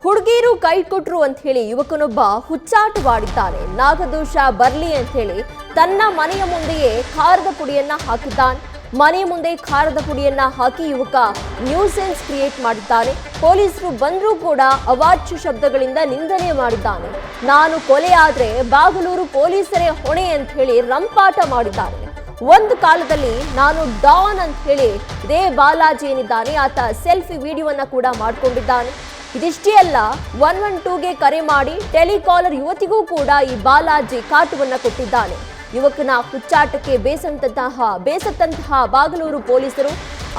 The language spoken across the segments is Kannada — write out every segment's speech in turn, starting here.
ಹುಡುಗಿರು ಕೈ ಕೊಟ್ರು ಅಂತ ಹೇಳಿ ಯುವಕನೊಬ್ಬ ಹುಚ್ಚಾಟವಾಡಿದ್ದಾನೆ. ನಾಗದೋಷ ಬರ್ಲಿ ಅಂತ ಹೇಳಿ ತನ್ನ ಮನೆಯ ಮುಂದೆಯೇ ಖಾರದ ಪುಡಿಯನ್ನ ಹಾಕಿದ್ದಾನೆ. ಮನೆಯ ಮುಂದೆ ಖಾರದ ಪುಡಿಯನ್ನ ಹಾಕಿ ಯುವಕ ನ್ಯೂಸೆನ್ಸ್ ಕ್ರಿಯೇಟ್ ಮಾಡಿದ್ದಾನೆ. ಪೊಲೀಸರು ಬಂದರೂ ಕೂಡ ಅವಾಚ್ಯ ಶಬ್ದಗಳಿಂದ ನಿಂದನೆ ಮಾಡಿದ್ದಾನೆ. ನಾನು ಕೊಲೆ ಆದ್ರೆ ಬಾಗಲೂರು ಪೊಲೀಸರೇ ಹೊಣೆ ಅಂತ ಹೇಳಿ ರಂಪಾಟ ಮಾಡಿದ್ದಾನೆ. ಒಂದು ಕಾಲದಲ್ಲಿ ನಾನು ಡಾನ್ ಅಂತ ಹೇಳಿ ಇದೇ ಬಾಲಾಜಿ ಏನಿದ್ದಾನೆ ಆತ ಸೆಲ್ಫಿ ವಿಡಿಯೋವನ್ನ ಕೂಡ ಮಾಡಿಕೊಂಡಿದ್ದಾನೆ. ಇದಿಷ್ಟೇ ಅಲ್ಲ, 112ಗೆ ಕರೆ ಮಾಡಿ ಟೆಲಿಕಾಲರ್ ಯುವತಿಗೂ ಕೂಡ ಈ ಬಾಲಾಜಿ ಕಾಟವನ್ನ ಕೊಟ್ಟಿದ್ದಾನೆ. ಯುವಕನ ಹುಚ್ಚಾಟಕ್ಕೆ ಬೇಸತ್ತಂತಹ ಬಾಗಲೂರು ಪೊಲೀಸರು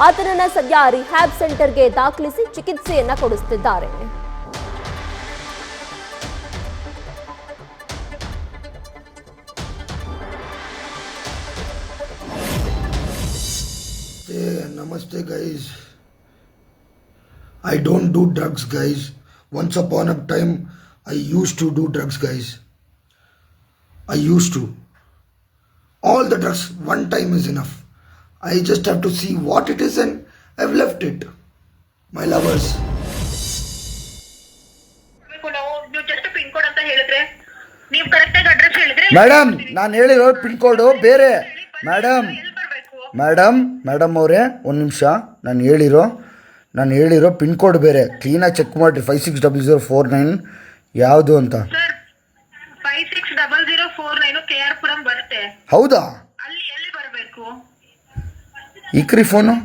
ಆತನನ್ನ ಸದ್ಯ ರಿಹ್ಯಾಬ್ ಸೆಂಟರ್ಗೆ ದಾಖಲಿಸಿ ಚಿಕಿತ್ಸೆಯನ್ನ ಕೊಡಿಸುತ್ತಿದ್ದಾರೆ. Namaste guys. I don't do drugs guys. Once upon a time I used to do drugs guys. I used to. All the drugs one time is enough. I just have to see what it is and I've left it. My lovers. Madam ನಾನು ಹೇಳಿರೋ ಪಿನ್ ಕೋಡು ಬೇರೆ. ಮೇಡಮ್ ಅವರೇ ಒಂದು ನಿಮಿಷ, ನಾನು ಹೇಳಿರೋ ಪಿನ್ ಕೋಡ್ ಬೇರೆ. ಕ್ಲೀನಾಗಿ ಚೆಕ್ ಮಾಡಿರಿ 560049 ಯಾವುದು ಅಂತ. 560049 KR ಪುರಂ ಬರುತ್ತೆ. ಹೌದಾ? ಅಲ್ಲಿ ಎಲ್ಲಿ ಬರಬೇಕು? ಇಕ್ರಿ ಫೋನು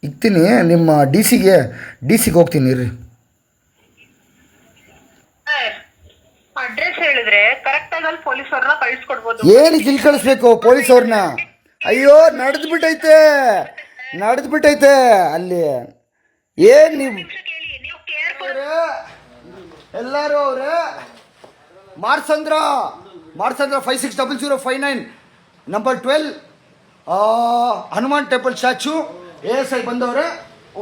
ಇಕ್ತೀನಿ. ನಿಮ್ಮ ಡಿ ಸಿಗೆ ಹೋಗ್ತೀನಿ ಇರ್ರಿ. ಅಡ್ರೆಸ್ ಹೇಳಿದ್ರೆ ಕರೆಕ್ಟ್ ಆಗಿ ಅಲ್ಲಿ ಪೊಲೀಸ್ ಅವ್ರನ್ನ ಕಳಿಸ್ಕೊಡ್ಬೋದು. ಏನಕ್ಕೆ ಇಲ್ಲಿ ಕಳಿಸ್ಬೇಕು ಪೊಲೀಸ್ ಅವ್ರನ್ನ? ಅಯ್ಯೋ ನಡೆದು ಬಿಟ್ಟೈತೆ ಅಲ್ಲಿ. ಏನು ನೀವು ಎಲ್ಲರೂ ಅವ್ರೆ ಮಾರ್ಸಂದ್ರ 560059 number 12 Hanuman temple statue ASI ಬಂದವ್ರೆ.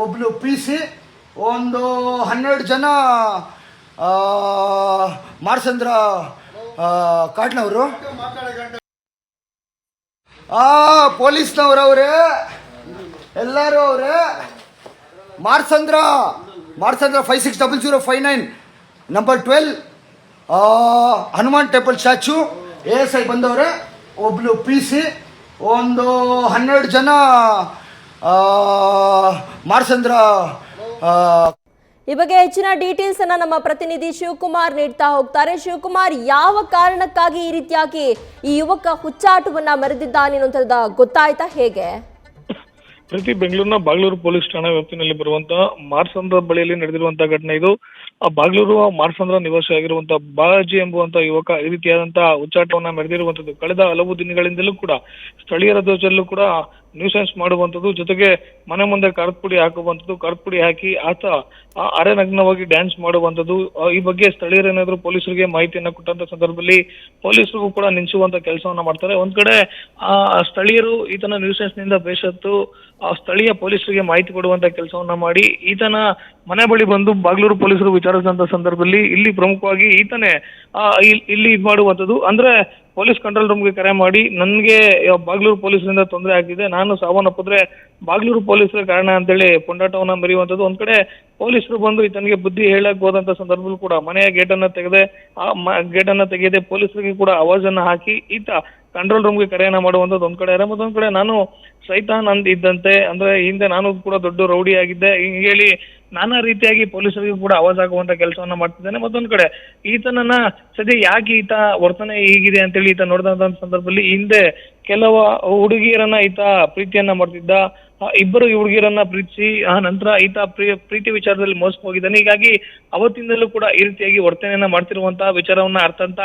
ಒಬ್ಳು PC, ಒಂದು 12 ಜನ ಮಾರ್ಸಂದ್ರ ಕಾಡ್ನವರು. ಪೊಲೀಸ್ನವ್ರವ್ರೆ ಎಲ್ಲರೂ ಅವ್ರೆ. ಮಾರ್ಸಂದ್ರ 560059 number 12 Hanuman temple statue ASI ಬಂದವ್ರೆ. ಒಬ್ಳು PC, ಒಂದು 12 ಜನ ಮಾರ್ಸಂದ್ರ. ಈ ಬಗ್ಗೆ ಹೆಚ್ಚಿನ ಡೀಟೇಲ್ಸ್ ಅನ್ನ ನಮ್ಮ ಪ್ರತಿನಿಧಿ ಶಿವಕುಮಾರ್ ನೀಡ್ತಾ ಹೋಗ್ತಾರೆ. ಶಿವಕುಮಾರ್, ಯಾವ ಕಾರಣಕ್ಕಾಗಿ ಈ ರೀತಿಯಾಗಿ ಈ ಯುವಕ ಹುಚ್ಚಾಟವನ್ನ ಮೆರೆದಿದ್ದಾನೆ ಅನ್ನೋಂಥದ್ದು ಗೊತ್ತಾಯ್ತಾ? ಹೇಗೆ? ಬೆಂಗಳೂರಿನ ಬಾಗಲೂರು ಪೊಲೀಸ್ ಠಾಣಾ ವ್ಯಾಪ್ತಿನಲ್ಲಿ ಬರುವಂತಹ ಮಾರ್ಸಂದ್ರ ಬಳಿಯಲ್ಲಿ ನಡೆದಿರುವಂತಹ ಘಟನೆ ಇದು. ಬಾಗಲೂರು ಮಾರ್ಸಂದ್ರ ನಿವಾಸಿ ಆಗಿರುವಂತಹ ಬಾಲಾಜಿ ಎಂಬುವಂತಹ ಯುವಕ ಈ ರೀತಿಯಾದಂತಹ ಹುಚ್ಚಾಟವನ್ನ ಮೆರೆದಿರುವಂತದ್ದು. ಕಳೆದ ಹಲವು ದಿನಗಳಿಂದಲೂ ಕೂಡ ಸ್ಥಳೀಯರ ದೋಷದಲ್ಲೂ ಕೂಡ ನ್ಯೂಸೆನ್ಸ್ ಮಾಡುವಂಥದ್ದು, ಜೊತೆಗೆ ಮನೆ ಮುಂದೆ ಖಾರದ ಪುಡಿ ಹಾಕುವಂಥದ್ದು, ಖಾರದ ಪುಡಿ ಹಾಕಿ ಆತ ಅರೆ ನಗ್ನವಾಗಿ ಡ್ಯಾನ್ಸ್ ಮಾಡುವಂಥದ್ದು. ಈ ಬಗ್ಗೆ ಸ್ಥಳೀಯರೇನಾದ್ರು ಪೊಲೀಸರಿಗೆ ಮಾಹಿತಿಯನ್ನ ಕೊಟ್ಟಂತ ಸಂದರ್ಭದಲ್ಲಿ ಪೊಲೀಸರಿಗೂ ಕೂಡ ನಿಲ್ಲಿಸುವಂತ ಕೆಲಸವನ್ನ ಮಾಡ್ತಾರೆ. ಒಂದ್ ಕಡೆ ಸ್ಥಳೀಯರು ಈತನ ನ್ಯೂಸೆನ್ಸ್ ನಿಂದ ಬೇಸತ್ತು ಸ್ಥಳೀಯ ಪೊಲೀಸರಿಗೆ ಮಾಹಿತಿ ಕೊಡುವಂತ ಕೆಲಸವನ್ನ ಮಾಡಿ ಈತನ ಮನೆ ಬಳಿ ಬಂದು ಬಾಗಲೂರು ಪೊಲೀಸರು ವಿಚಾರಿಸಿದಂತ ಸಂದರ್ಭದಲ್ಲಿ ಇಲ್ಲಿ ಪ್ರಮುಖವಾಗಿ ಈತನೇ ಇಲ್ಲಿ ಇದು ಮಾಡುವಂಥದ್ದು. ಅಂದ್ರೆ ಪೊಲೀಸ್ ಕಂಟ್ರೋಲ್ ರೂಮ್ಗೆ ಕರೆ ಮಾಡಿ ನನಗೆ ಬಾಗಲೂರು ಪೊಲೀಸರಿಂದ ತೊಂದರೆ ಆಗಿದೆ, ನಾನು ಸಾವನ್ನಪ್ಪಿದ್ರೆ ಬಾಗಲೂರು ಪೊಲೀಸರ ಕಾರಣ ಅಂತೇಳಿ ಪುಂಡಾಟವನ್ನ ಮೆರೆಯುವಂಥದ್ದು. ಒಂದ್ ಕಡೆ ಪೊಲೀಸರು ಬಂದು ಈತನಿಗೆ ಬುದ್ಧಿ ಹೇಳಕ್ ಹೋದಂತ ಸಂದರ್ಭದಲ್ಲಿ ಕೂಡ ಮನೆಯ ಗೇಟನ್ನ ತೆಗೆದೆ ಪೊಲೀಸರಿಗೆ ಕೂಡ ಆವಾಜನ್ನ ಹಾಕಿ ಈತ ಕಂಟ್ರೋಲ್ ರೂಮ್ಗೆ ಕರೆಯನ್ನ ಮಾಡುವಂಥದ್ದು ಒಂದ್ ಕಡೆ. ಮತ್ತೊಂದ್ ಕಡೆ ನಾನು ಸೈತಾನ್ ಇದ್ದಂತೆ, ಅಂದ್ರೆ ಹಿಂದೆ ನಾನು ಕೂಡ ದೊಡ್ಡ ರೌಡಿ ಆಗಿದ್ದೆ ಹೇಳಿ ನಾನಾ ರೀತಿಯಾಗಿ ಪೊಲೀಸರಿಗೂ ಕೂಡ ಆವಾಜ್ ಆಗುವಂತ ಕೆಲಸವನ್ನ ಮಾಡ್ತಿದ್ದಾನೆ. ಮತ್ತೊಂದ್ ಕಡೆ ಈತನನ್ನ ಸದ್ಯ ಯಾಕೆ ಈತ ವರ್ತನೆ ಹೀಗಿದೆ ಅಂತೇಳಿ ಈತ ನೋಡಿದಂತ ಸಂದರ್ಭದಲ್ಲಿ ಹಿಂದೆ ಕೆಲವು ಹುಡುಗಿಯರನ್ನ ಈತ ಪ್ರೀತಿಯನ್ನ ಮಾಡ್ತಿದ್ದ. ಇಬ್ಬರು ಹುಡುಗಿಯರನ್ನ ಪ್ರೀತಿಸಿ ಆ ನಂತರ ಈತ ಪ್ರೀತಿ ವಿಚಾರದಲ್ಲಿ ಮೋಸ ಹೋಗಿದ್ದಾನೆ. ಹೀಗಾಗಿ ಅವತ್ತಿಂದಲೂ ಕೂಡ ಈ ರೀತಿಯಾಗಿ ವರ್ತನೆಯನ್ನ ಮಾಡ್ತಿರುವಂತಹ ವಿಚಾರವನ್ನ ಅರ್ಥಂತ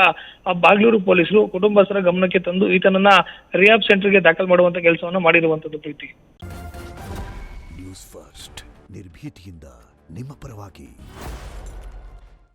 ಬಾಗಲೂರು ಪೊಲೀಸರು ಕುಟುಂಬಸ್ಥರ ಗಮನಕ್ಕೆ ತಂದು ಈತನನ್ನ ರಿಹ್ಯಾಬ್ ಸೆಂಟರ್ಗೆ ದಾಖಲು ಮಾಡುವಂತ ಕೆಲಸವನ್ನ ಮಾಡಿರುವಂತದ್ದು. ಪ್ರೀತಿ ನ್ಯೂಸ್ ಫಸ್ಟ್ ನಿರ್ಭೀತಿಯಿಂದ ನಿಮ್ಮ ಪರವಾಗಿ.